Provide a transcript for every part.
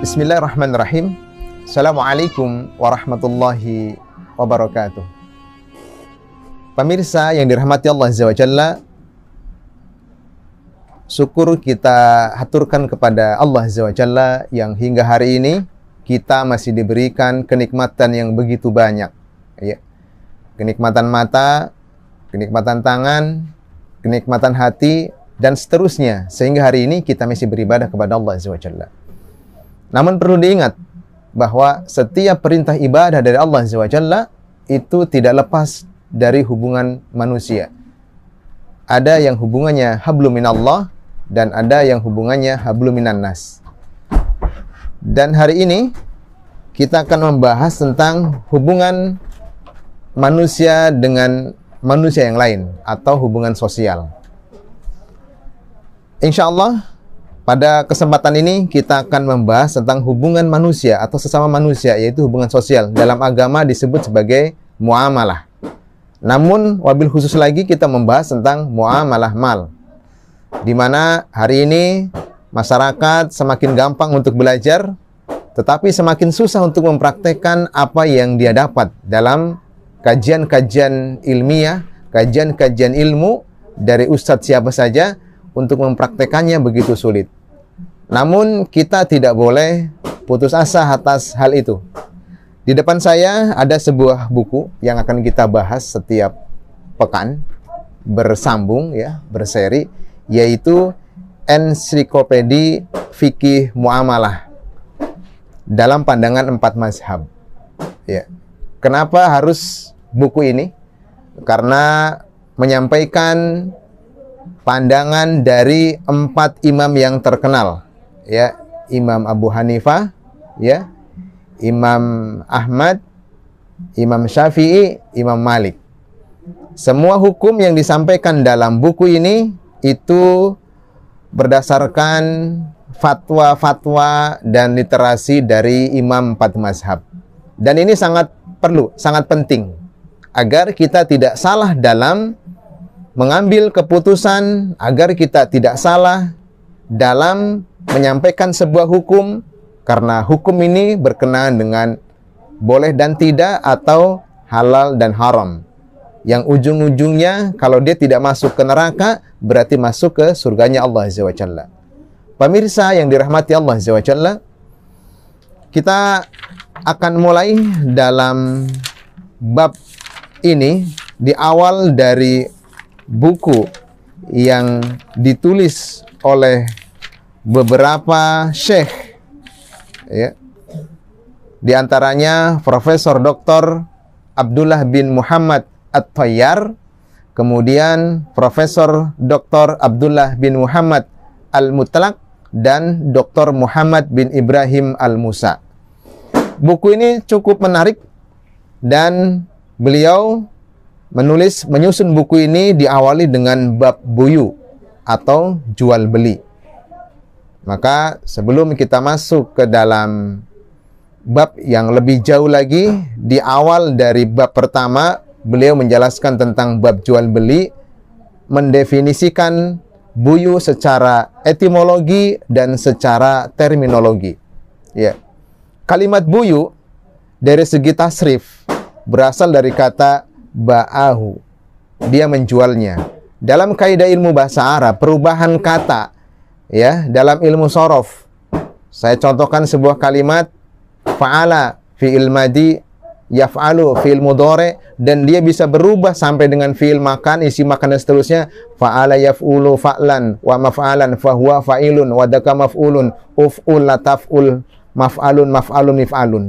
Bismillahirrahmanirrahim. Assalamualaikum warahmatullahi wabarakatuh. Pemirsa yang dirahmati Allah Azza wa Jalla, syukur kita haturkan kepada Allah Azza wa Jalla yang hingga hari ini kita masih diberikan kenikmatan yang begitu banyak, ya. Kenikmatan mata, kenikmatan tangan, kenikmatan hati, dan seterusnya, sehingga hari ini kita masih beribadah kepada Allah Azza wa Jalla. Namun perlu diingat bahwa setiap perintah ibadah dari Allah Azza wa Jalla itu tidak lepas dari hubungan manusia. Ada yang hubungannya hablum minallah dan ada yang hubungannya hablum minan nas. Dan hari ini kita akan membahas tentang hubungan manusia dengan manusia yang lain atau hubungan sosial. Insya Allah pada kesempatan ini kita akan membahas tentang hubungan manusia atau sesama manusia, yaitu hubungan sosial. Dalam agama disebut sebagai muamalah. Namun wabil khusus lagi kita membahas tentang muamalah mal, di mana hari ini masyarakat semakin gampang untuk belajar, tetapi semakin susah untuk mempraktekkan apa yang dia dapat dalam kajian-kajian ilmiah, kajian-kajian ilmu dari ustadz siapa saja. Untuk mempraktekannya begitu sulit. Namun kita tidak boleh putus asa atas hal itu. Di depan saya ada sebuah buku yang akan kita bahas setiap pekan, bersambung ya, berseri, yaitu Ensiklopedia Fikih Muamalah dalam pandangan 4 mazhab. Ya. Kenapa harus buku ini? Karena menyampaikan pandangan dari 4 imam yang terkenal, ya, Imam Abu Hanifah, ya, Imam Ahmad, Imam Syafi'i, Imam Malik. Semua hukum yang disampaikan dalam buku ini itu berdasarkan fatwa-fatwa dan literasi dari imam 4 mazhab. Dan ini sangat perlu, sangat penting agar kita tidak salah dalam mengambil keputusan, agar kita tidak salah dalam menyampaikan sebuah hukum, karena hukum ini berkenaan dengan boleh dan tidak atau halal dan haram, yang ujung-ujungnya kalau dia tidak masuk ke neraka berarti masuk ke surganya Allah Azza wa Jalla. Pemirsa yang dirahmati Allah Azza wa Jalla, kita akan mulai dalam bab ini di awal dari buku yang ditulis oleh beberapa syekh, ya. Di antaranya Profesor Dr. Abdullah bin Muhammad At-Tayyar, kemudian Profesor Dr. Abdullah bin Muhammad Al-Mutlaq, dan Dr. Muhammad bin Ibrahim Al-Musa. Buku ini cukup menarik dan beliau menyusun buku ini diawali dengan bab buyu atau jual beli. Maka sebelum kita masuk ke dalam bab yang lebih jauh lagi, di awal dari bab pertama beliau menjelaskan tentang bab jual beli, mendefinisikan buyu secara etimologi dan secara terminologi. Ya. Kalimat buyu dari segi tasrif berasal dari kata ba'ahu, dia menjualnya. Dalam kaidah ilmu bahasa Arab, perubahan kata, ya, dalam ilmu sorof, saya contohkan sebuah kalimat fa'ala fi'il madi, yaf'alu fi'il mudhari, dan dia bisa berubah sampai dengan fi'il makan, isi makan dan seterusnya. Fa'ala yaf'ulu fa'lan wa maf'alan fahuwa fa'ilun wa daka maf'ulun uf'ul lataf'ul maf'alun maf'alun mif'alun.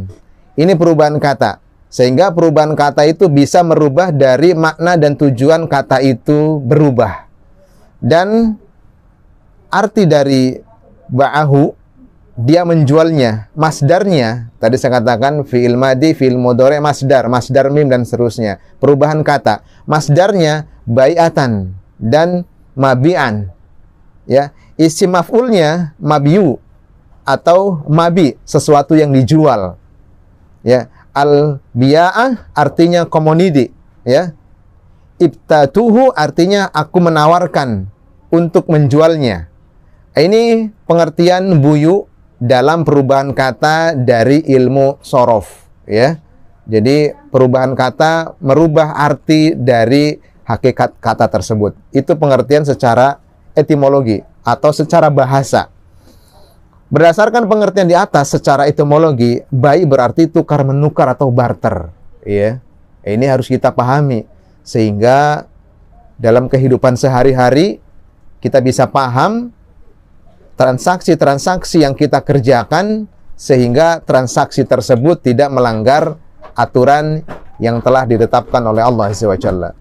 Ini perubahan kata. Sehingga perubahan kata itu bisa merubah dari makna dan tujuan kata itu berubah. Dan arti dari ba'ahu, dia menjualnya. Masdarnya, tadi saya katakan fi'il madi, fi'il mudhari, masdar mim dan seterusnya. Perubahan kata. Masdarnya bai'atan dan mabi'an. Ya, isi maf'ulnya mabi'u atau mabi, sesuatu yang dijual. Ya. Al-biya'ah artinya komoditi, ya. Ibtatuhu artinya aku menawarkan untuk menjualnya. Ini pengertian buyu dalam perubahan kata dari ilmu sorof, ya. Jadi perubahan kata merubah arti dari hakikat kata tersebut. Itu pengertian secara etimologi atau secara bahasa. Berdasarkan pengertian di atas secara etimologi, bai berarti tukar menukar atau barter, ya. Ini harus kita pahami sehingga dalam kehidupan sehari-hari kita bisa paham transaksi-transaksi yang kita kerjakan sehingga transaksi tersebut tidak melanggar aturan yang telah ditetapkan oleh Allah SWT.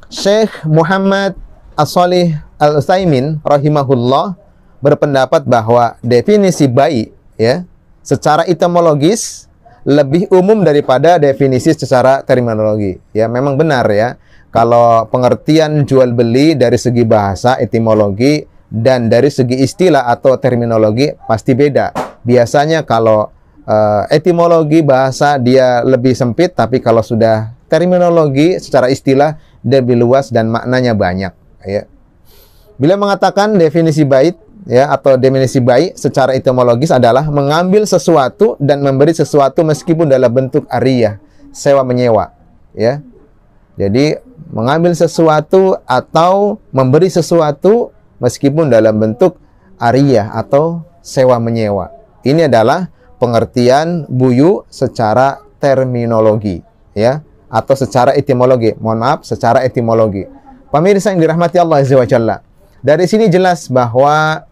Syekh Muhammad As-Shalih Al-Utsaimin rahimahullah berpendapat bahwa definisi bai, ya, secara etimologis lebih umum daripada definisi secara terminologi. Ya, memang benar ya. Kalau pengertian jual beli dari segi bahasa, etimologi, dan dari segi istilah atau terminologi pasti beda. Biasanya kalau etimologi bahasa dia lebih sempit, tapi kalau sudah terminologi secara istilah dia lebih luas dan maknanya banyak. Ya. Bila mengatakan definisi bait, ya, atau definisi bai secara etimologis adalah mengambil sesuatu dan memberi sesuatu meskipun dalam bentuk ariyah, sewa menyewa, ya. Jadi mengambil sesuatu atau memberi sesuatu meskipun dalam bentuk ariyah atau sewa menyewa. Ini adalah pengertian buyu secara terminologi, ya, atau secara etimologi. Mohon maaf, secara etimologi. Pemirsa yang dirahmati Allah Azza wa Jalla, dari sini jelas bahwa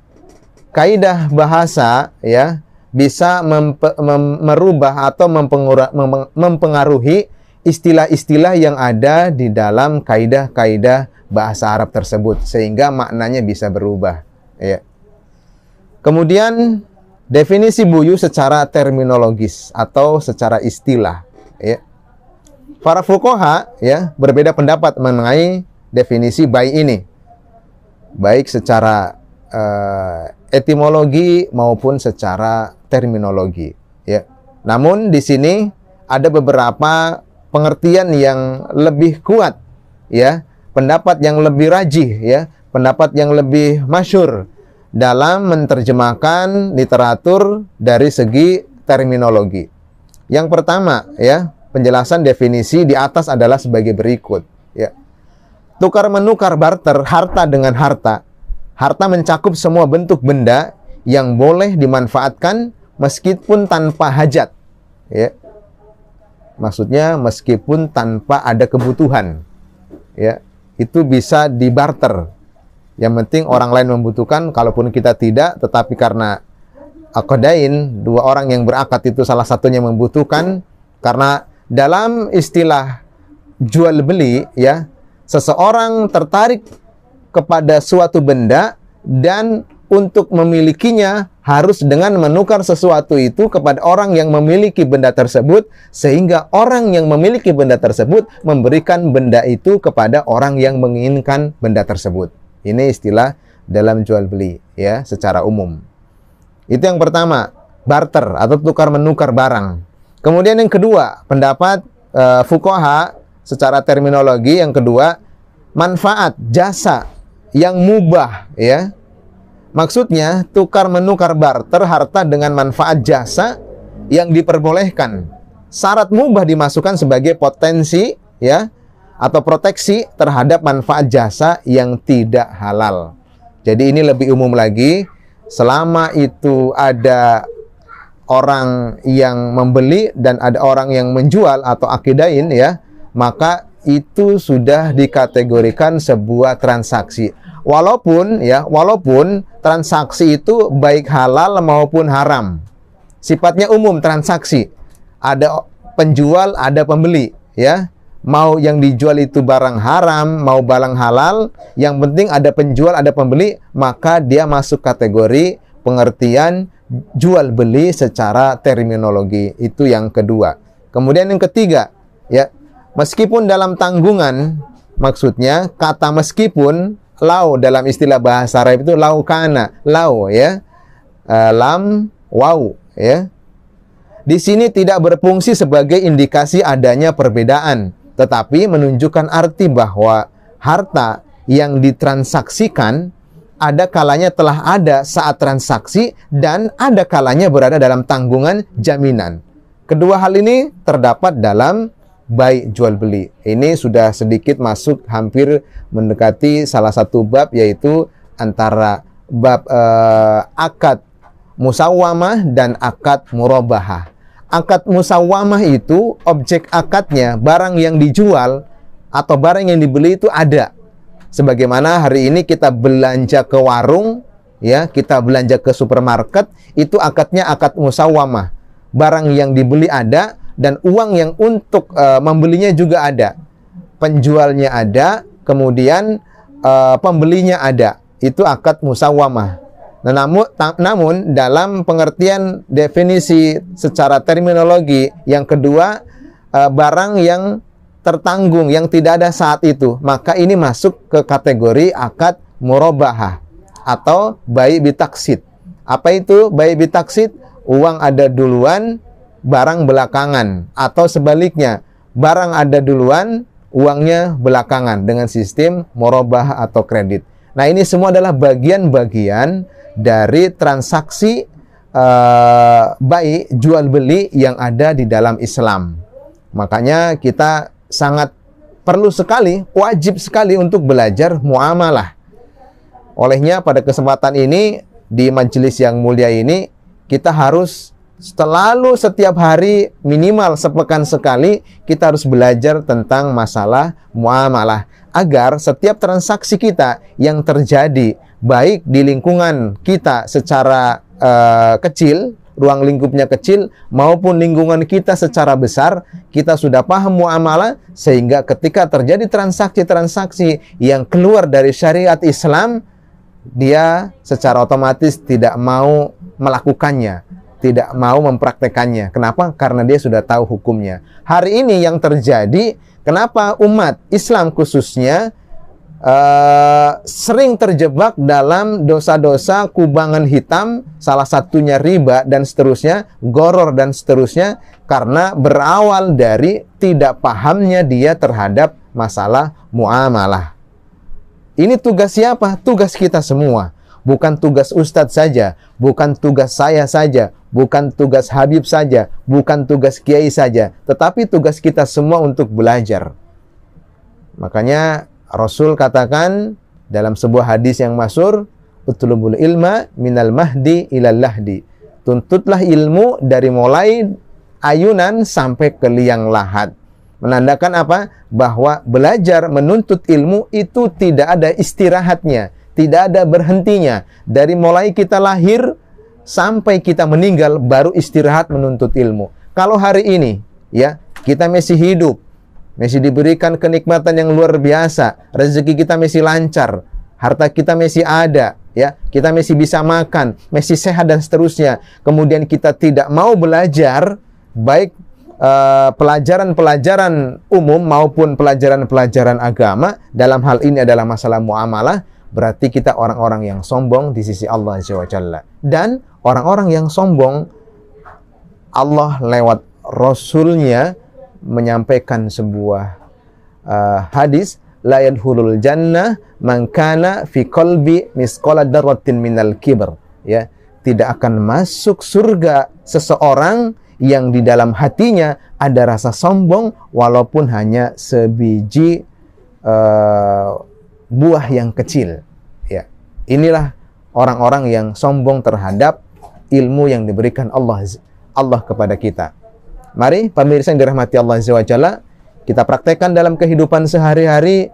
kaidah bahasa, ya, bisa merubah atau mempengaruhi istilah-istilah yang ada di dalam kaidah-kaidah bahasa Arab tersebut sehingga maknanya bisa berubah, ya. Kemudian definisi buyu secara terminologis atau secara istilah, ya. Para fuqaha, ya, berbeda pendapat mengenai definisi bai ini, baik secara etimologi maupun secara terminologi, ya. Namun di sini ada beberapa pengertian yang lebih kuat, ya, pendapat yang lebih rajih, ya, pendapat yang lebih masyhur dalam menerjemahkan literatur dari segi terminologi. Yang pertama, ya, penjelasan definisi di atas adalah sebagai berikut, ya. Tukar menukar barter harta dengan harta. Harta mencakup semua bentuk benda yang boleh dimanfaatkan meskipun tanpa hajat, ya. Maksudnya meskipun tanpa ada kebutuhan, ya, itu bisa dibarter. Yang penting orang lain membutuhkan, kalaupun kita tidak, tetapi karena aqdain, dua orang yang berakad itu salah satunya membutuhkan, karena dalam istilah jual beli, ya, seseorang tertarik kepada suatu benda dan untuk memilikinya harus dengan menukar sesuatu itu kepada orang yang memiliki benda tersebut, sehingga orang yang memiliki benda tersebut memberikan benda itu kepada orang yang menginginkan benda tersebut. Ini istilah dalam jual beli, ya, secara umum. Itu yang pertama, barter atau tukar menukar barang. Kemudian yang kedua, pendapat fuqaha secara terminologi yang kedua, manfaat, jasa yang mubah, ya. Maksudnya tukar menukar barter harta dengan manfaat jasa yang diperbolehkan. Syarat mubah dimasukkan sebagai potensi, ya, atau proteksi terhadap manfaat jasa yang tidak halal. Jadi ini lebih umum lagi, selama itu ada orang yang membeli dan ada orang yang menjual atau akidain, ya, maka itu sudah dikategorikan sebuah transaksi. Walaupun, ya, walaupun transaksi itu baik halal maupun haram. Sifatnya umum transaksi. Ada penjual, ada pembeli, ya. Mau yang dijual itu barang haram, mau barang halal, yang penting ada penjual, ada pembeli, maka dia masuk kategori pengertian jual beli secara terminologi. Itu yang kedua. Kemudian yang ketiga, ya, meskipun dalam tanggungan, maksudnya kata meskipun, lau dalam istilah bahasa Arab itu lau kana, lau, ya, lam, waw, ya. Di sini tidak berfungsi sebagai indikasi adanya perbedaan, tetapi menunjukkan arti bahwa harta yang ditransaksikan ada kalanya telah ada saat transaksi dan ada kalanya berada dalam tanggungan jaminan. Kedua hal ini terdapat dalam bai jual beli. Ini sudah sedikit masuk hampir mendekati salah satu bab, yaitu antara bab akad musawwamah dan akad murabahah. Akad musawwamah itu objek akadnya barang yang dijual atau barang yang dibeli itu ada. Sebagaimana hari ini kita belanja ke warung, ya, kita belanja ke supermarket, itu akadnya akad musawwamah. Barang yang dibeli ada dan uang yang untuk membelinya juga ada. Penjualnya ada, kemudian pembelinya ada. Itu akad musawwamah. Nah, namun dalam pengertian definisi secara terminologi yang kedua, barang yang tertanggung, yang tidak ada saat itu, maka ini masuk ke kategori akad murabahah atau bai bitaksid. Apa itu bai bitaksid? Uang ada duluan, barang belakangan, atau sebaliknya, barang ada duluan, uangnya belakangan, dengan sistem murabahah atau kredit. Nah, ini semua adalah bagian-bagian dari transaksi bai jual beli yang ada di dalam Islam. Makanya kita sangat perlu sekali, wajib sekali untuk belajar muamalah. Olehnya pada kesempatan ini, di majelis yang mulia ini, kita harus selalu setiap hari minimal sepekan sekali kita harus belajar tentang masalah muamalah, agar setiap transaksi kita yang terjadi baik di lingkungan kita secara kecil, ruang lingkupnya kecil, maupun lingkungan kita secara besar, kita sudah paham muamalah, sehingga ketika terjadi transaksi-transaksi yang keluar dari syariat Islam, dia secara otomatis tidak mau melakukannya, tidak mau mempraktekannya. Kenapa? Karena dia sudah tahu hukumnya. Hari ini yang terjadi, kenapa umat Islam khususnya sering terjebak dalam dosa-dosa kubangan hitam, salah satunya riba dan seterusnya, goror dan seterusnya, karena berawal dari tidak pahamnya dia terhadap masalah muamalah. Ini tugas siapa? Tugas kita semua. Bukan tugas ustadz saja, bukan tugas saya saja, bukan tugas Habib saja, bukan tugas kiai saja, tetapi tugas kita semua untuk belajar. Makanya Rasul katakan dalam sebuah hadis yang masyhur, utlubul ilma minal mahdi ilal lahdi. Tuntutlah ilmu dari mulai ayunan sampai ke liang lahat. Menandakan apa? Bahwa belajar menuntut ilmu itu tidak ada istirahatnya, tidak ada berhentinya. Dari mulai kita lahir sampai kita meninggal baru istirahat menuntut ilmu. Kalau hari ini, ya, kita masih hidup, masih diberikan kenikmatan yang luar biasa, rezeki kita masih lancar, harta kita masih ada, ya, kita masih bisa makan, masih sehat dan seterusnya. Kemudian kita tidak mau belajar, baik pelajaran-pelajaran umum maupun pelajaran-pelajaran agama, dalam hal ini adalah masalah muamalah, berarti kita orang-orang yang sombong di sisi Allah Azza wa Jalla. Dan orang-orang yang sombong, Allah lewat Rasulnya menyampaikan sebuah hadis, la yadkhulul jannah man kana fi qalbi misqala dzarratin minal kibr, ya, tidak akan masuk surga seseorang yang di dalam hatinya ada rasa sombong walaupun hanya sebiji buah yang kecil, ya. Inilah orang-orang yang sombong terhadap ilmu yang diberikan Allah kepada kita. Mari pemirsa yang dirahmati Allah Azza wa Jalla, kita praktekkan dalam kehidupan sehari-hari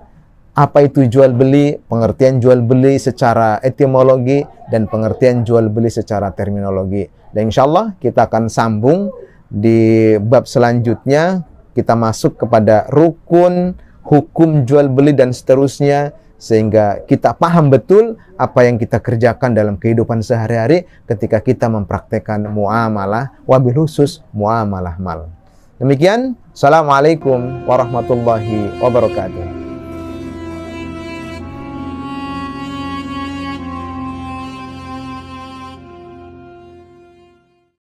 apa itu jual beli, pengertian jual beli secara etimologi dan pengertian jual beli secara terminologi. Dan insya Allah kita akan sambung di bab selanjutnya, kita masuk kepada rukun, hukum jual beli dan seterusnya, sehingga kita paham betul apa yang kita kerjakan dalam kehidupan sehari-hari ketika kita mempraktekkan muamalah, wabil khusus muamalah mal. Demikian, assalamualaikum warahmatullahi wabarakatuh.